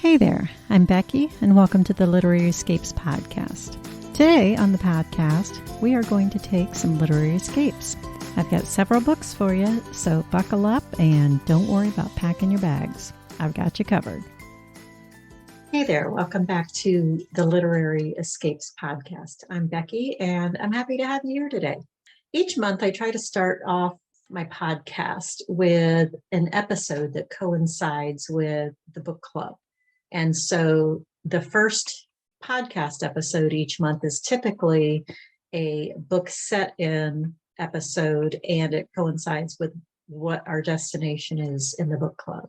Hey there, I'm Becky, and welcome to the Literary Escapes podcast. Today on the podcast, we are going to take some literary escapes. I've got several books for you, so buckle up and don't worry about packing your bags. I've got you covered. Hey there, welcome back to the Literary Escapes podcast. I'm Becky, and I'm happy to have you here today. Each month, I try to start off my podcast with an episode that coincides with the book club. And so the first podcast episode each month is typically a book set in episode, and it coincides with what our destination is in the book club.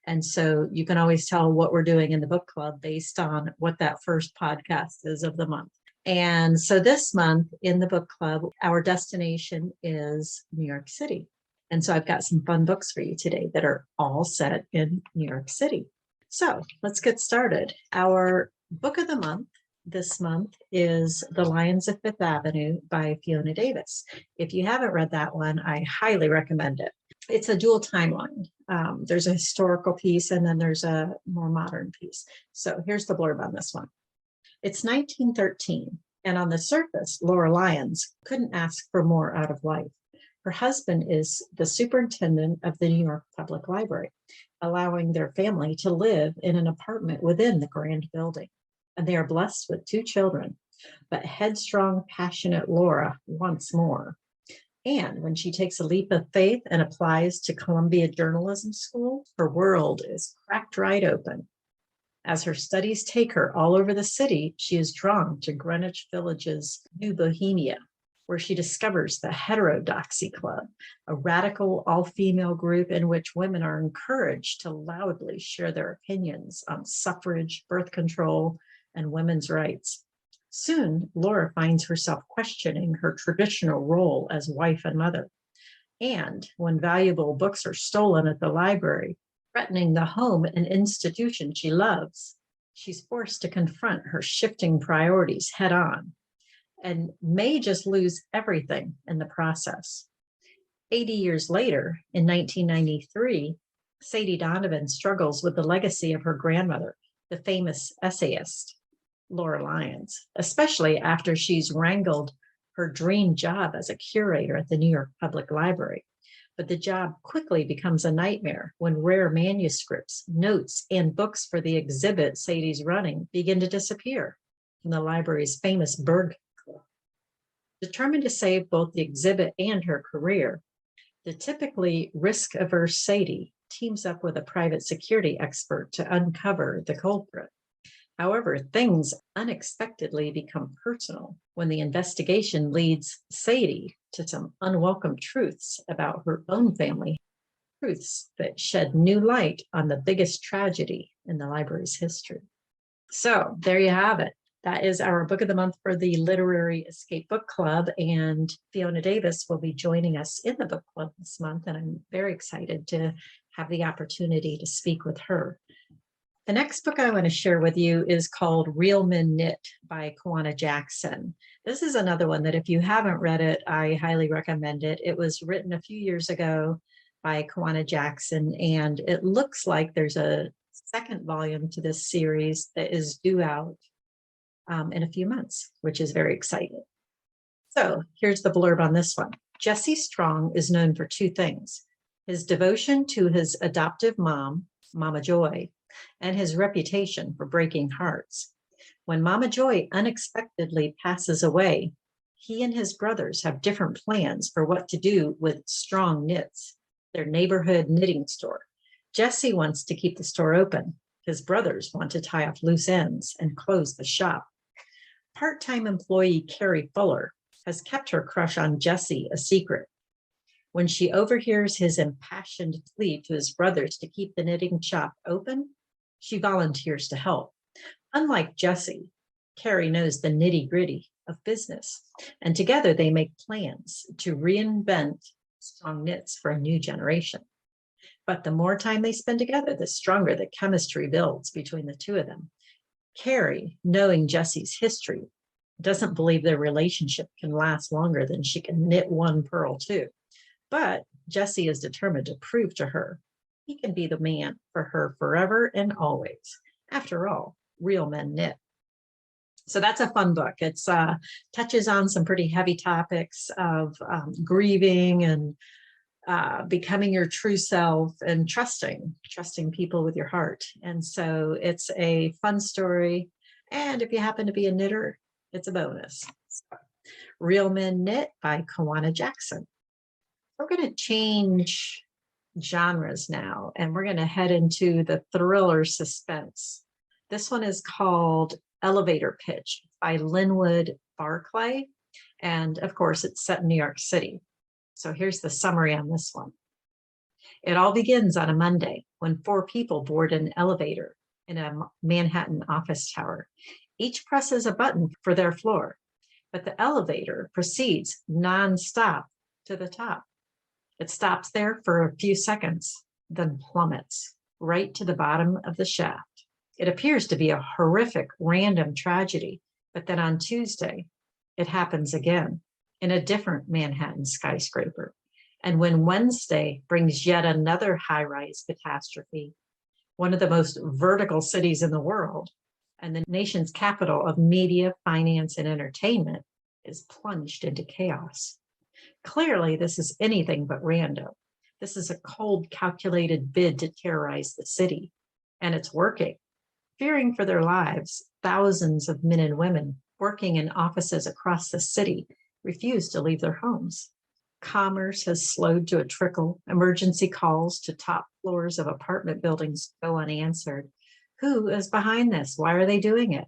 And so you can always tell what we're doing in the book club based on what that first podcast is of the month. And so this month in the book club, our destination is New York City. And so I've got some fun books for you today that are all set in New York City. So let's get started. Our book of the month this month is The Lions of Fifth Avenue by Fiona Davis. If you haven't read that one, I highly recommend it. It's a dual timeline. There's a historical piece and then there's a more modern piece. So here's the blurb on this one. It's 1913, and on the surface, Laura Lyons couldn't ask for more out of life. Her husband is the superintendent of the New York Public Library, allowing their family to live in an apartment within the grand building. And they are blessed with 2 children, but headstrong, passionate Laura wants more. And when she takes a leap of faith and applies to Columbia Journalism School, her world is cracked right open. As her studies take her all over the city, she is drawn to Greenwich Village's New Bohemia, where she discovers the Heterodoxy Club, a radical all-female group in which women are encouraged to loudly share their opinions on suffrage, birth control, and women's rights. Soon, Laura finds herself questioning her traditional role as wife and mother. And when valuable books are stolen at the library, threatening the home and institution she loves, she's forced to confront her shifting priorities head on, and may just lose everything in the process. 80 years later, in 1993, Sadie Donovan struggles with the legacy of her grandmother, the famous essayist, Laura Lyons, especially after she's wrangled her dream job as a curator at the New York Public Library. But the job quickly becomes a nightmare when rare manuscripts, notes, and books for the exhibit Sadie's running begin to disappear from the library's famous Berg. Determined to save both the exhibit and her career, the typically risk-averse Sadie teams up with a private security expert to uncover the culprit. However, things unexpectedly become personal when the investigation leads Sadie to some unwelcome truths about her own family, truths that shed new light on the biggest tragedy in the library's history. So there you have it. That is our book of the month for the Literary Escape Book Club, and Fiona Davis will be joining us in the book club this month, and I'm very excited to have the opportunity to speak with her. The next book I want to share with you is called Real Men Knit by Kawana Jackson. This is another one that if you haven't read it, I highly recommend it. It was written a few years ago by Kawana Jackson, and it looks like there's a second volume to this series that is due out in a few months, which is very exciting. So here's the blurb on this one. Jesse Strong is known for 2 things: his devotion to his adoptive mom, Mama Joy, and his reputation for breaking hearts. When Mama Joy unexpectedly passes away, he and his brothers have different plans for what to do with Strong Knits, their neighborhood knitting store. Jesse wants to keep the store open. His brothers want to tie off loose ends and close the shop. Part-time employee Carrie Fuller has kept her crush on Jesse a secret. When she overhears his impassioned plea to his brothers to keep the knitting shop open, she volunteers to help. Unlike Jesse, Carrie knows the nitty-gritty of business, and together they make plans to reinvent Strong Knits for a new generation. But the more time they spend together, the stronger the chemistry builds between the 2 of them. Carrie, knowing Jesse's history, doesn't believe their relationship can last longer than she can knit one purl too. But Jesse is determined to prove to her he can be the man for her forever and always. After all, real men knit. So that's a fun book. It's touches on some pretty heavy topics of grieving and becoming your true self and trusting people with your heart. And so it's a fun story. And if you happen to be a knitter, it's a bonus. So, Real Men Knit by Kawana Jackson. We're going to change genres now, and we're going to head into the thriller suspense. This one is called Elevator Pitch by Linwood Barclay. And of course, it's set in New York City. So here's the summary on this one. It all begins on a Monday when 4 people board an elevator in a Manhattan office tower. Each presses a button for their floor, but the elevator proceeds nonstop to the top. It stops there for a few seconds, then plummets right to the bottom of the shaft. It appears to be a horrific random tragedy, but then on Tuesday, it happens again in a different Manhattan skyscraper. And when Wednesday brings yet another high-rise catastrophe, one of the most vertical cities in the world, and the nation's capital of media, finance, and entertainment is plunged into chaos. Clearly, this is anything but random. This is a cold, calculated bid to terrorize the city, and it's working. Fearing for their lives, thousands of men and women working in offices across the city refuse to leave their homes. Commerce has slowed to a trickle. Emergency calls to top floors of apartment buildings go unanswered. Who is behind this? Why are they doing it?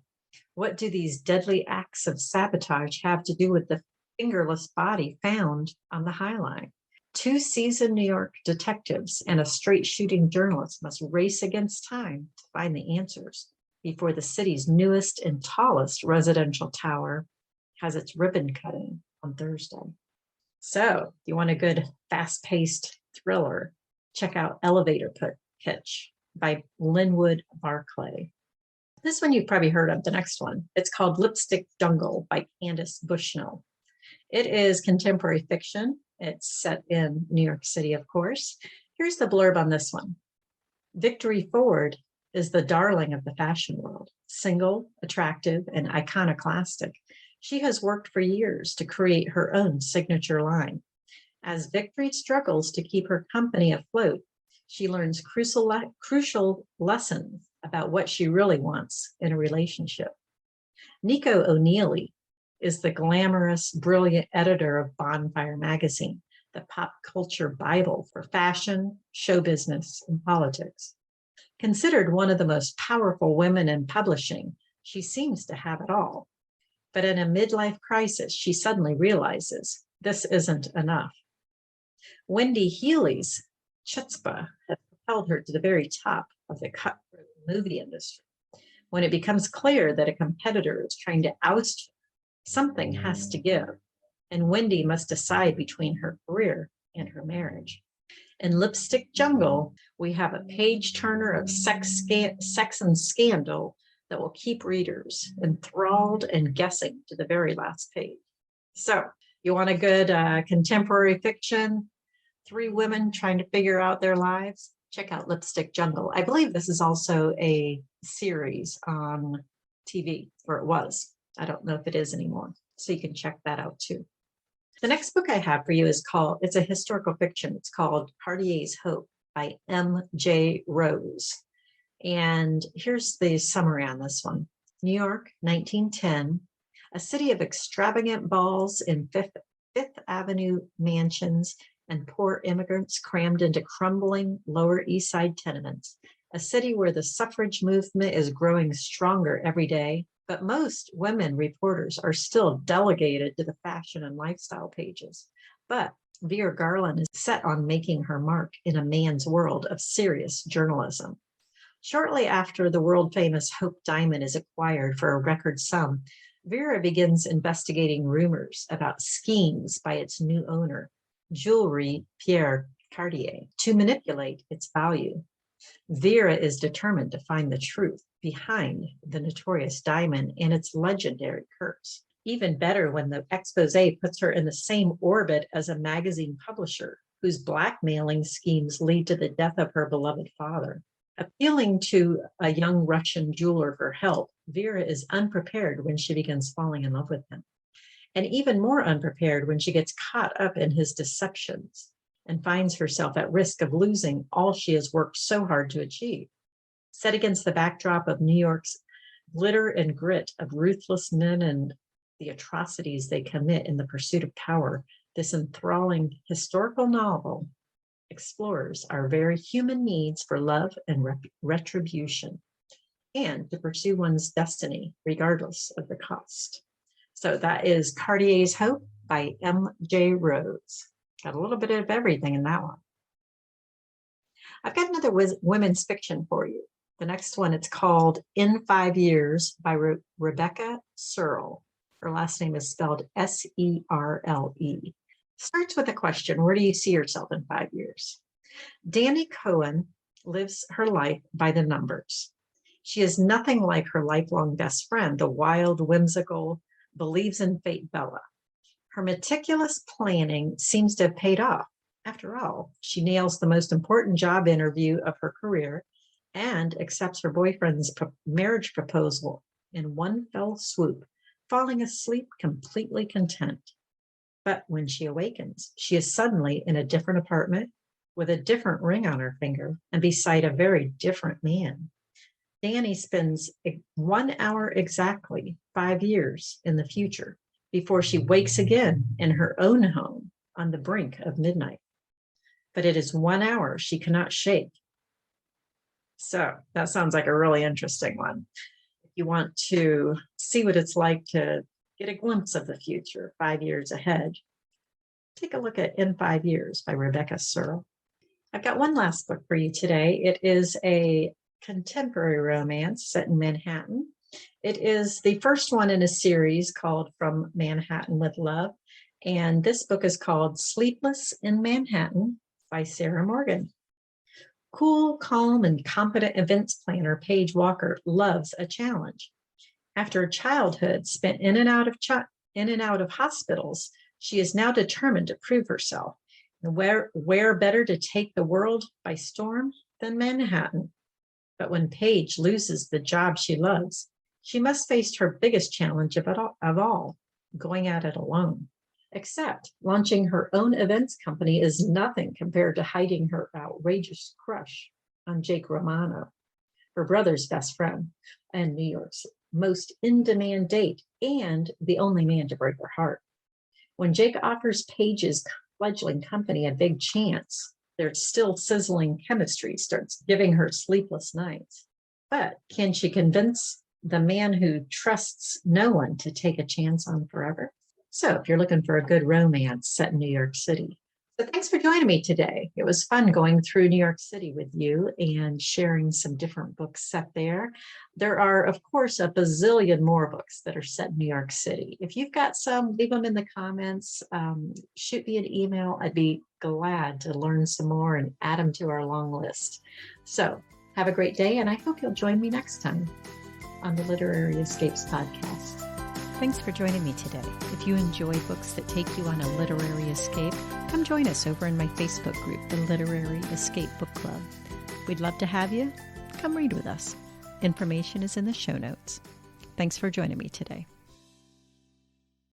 What do these deadly acts of sabotage have to do with the fingerless body found on the High Line? 2 seasoned New York detectives and a straight shooting journalist must race against time to find the answers before the city's newest and tallest residential tower has its ribbon cutting on Thursday. So, if you want a good fast-paced thriller, check out Elevator Pitch by Linwood Barclay. This one you've probably heard of, the next one. It's called Lipstick Jungle by Candace Bushnell. It is contemporary fiction. It's set in New York City, of course. Here's the blurb on this one. Victory Ford is the darling of the fashion world, single, attractive, and iconoclastic. She has worked for years to create her own signature line. As Victory struggles to keep her company afloat, she learns crucial lessons about what she really wants in a relationship. Nico O'Neilly is the glamorous, brilliant editor of Bonfire magazine, the pop culture Bible for fashion, show business, and politics. Considered one of the most powerful women in publishing, she seems to have it all. But in a midlife crisis, she suddenly realizes this isn't enough. Wendy Healy's chutzpah has propelled her to the very top of the cutthroat movie industry. When it becomes clear that a competitor is trying to oust her, something has to give, and Wendy must decide between her career and her marriage. In Lipstick Jungle, we have a page-turner of sex and scandal that will keep readers enthralled and guessing to the very last page. So, you want a good contemporary fiction, 3 women trying to figure out their lives? Check out Lipstick Jungle. I believe this is also a series on TV, or it was. I don't know if it is anymore. So you can check that out too. The next book I have for you it's a historical fiction. It's called Cartiers Hope by M.J. Rose. And here's the summary on this one. New York, 1910, a city of extravagant balls in Fifth Avenue mansions and poor immigrants crammed into crumbling Lower East Side tenements, a city where the suffrage movement is growing stronger every day, but most women reporters are still delegated to the fashion and lifestyle pages. But Vera Garland is set on making her mark in a man's world of serious journalism. Shortly after the world-famous Hope diamond is acquired for a record sum, Vera begins investigating rumors about schemes by its new owner, Jewelry Pierre Cartier, to manipulate its value. Vera is determined to find the truth behind the notorious diamond and its legendary curse. Even better when the expose puts her in the same orbit as a magazine publisher whose blackmailing schemes lead to the death of her beloved father. Appealing to a young Russian jeweler for help, Vera is unprepared when she begins falling in love with him, and even more unprepared when she gets caught up in his deceptions and finds herself at risk of losing all she has worked so hard to achieve. Set against the backdrop of New York's glitter and grit of ruthless men and the atrocities they commit in the pursuit of power, this enthralling historical novel explores our very human needs for love and retribution, and to pursue one's destiny regardless of the cost. So that is Cartier's Hope by M.J. Rhodes. Got a little bit of everything in that one. I've got another women's fiction for you. The next one, it's called In 5 Years by Rebecca Searle. Her last name is spelled S-E-R-L-E. Starts with a question: where do you see yourself in 5 years? Danny Cohen lives her life by the numbers. She is nothing like her lifelong best friend, the wild, whimsical, believes in fate Bella. Her meticulous planning seems to have paid off. After all, she nails the most important job interview of her career and accepts her boyfriend's marriage proposal in one fell swoop, falling asleep completely content. But when she awakens, she is suddenly in a different apartment with a different ring on her finger and beside a very different man. Danny spends 1 hour exactly 5 years in the future before she wakes again in her own home on the brink of midnight. But it is 1 hour she cannot shake. So that sounds like a really interesting one. If you want to see what it's like to get a glimpse of the future 5 years ahead, take a look at In 5 Years by Rebecca Searle. I've got one last book for you today. It is a contemporary romance set in Manhattan. It is the first one in a series called From Manhattan with Love. And this book is called Sleepless in Manhattan by Sarah Morgan. Cool, calm, and competent events planner Paige Walker loves a challenge. After a childhood spent in and out of hospitals, she is now determined to prove herself. And where better to take the world by storm than Manhattan? But when Paige loses the job she loves, she must face her biggest challenge of all, going at it alone. Except launching her own events company is nothing compared to hiding her outrageous crush on Jake Romano, her brother's best friend and New York's most in-demand date and the only man to break her heart. When Jake offers Paige's fledgling company a big chance, their still sizzling chemistry starts giving her sleepless nights. But can she convince the man who trusts no one to take a chance on forever? So if you're looking for a good romance set in New York City. So thanks for joining me today. It was fun going through New York City with you and sharing some different books set there. There are, of course, a bazillion more books that are set in New York City. If you've got some, leave them in the comments. Shoot me an email. I'd be glad to learn some more and add them to our long list. So have a great day, and I hope you'll join me next time on the Literary Escapes podcast. Thanks for joining me today. If you enjoy books that take you on a literary escape, come join us over in my Facebook group, the Literary Escape Book Club. We'd love to have you. Come read with us. Information is in the show notes. Thanks for joining me today.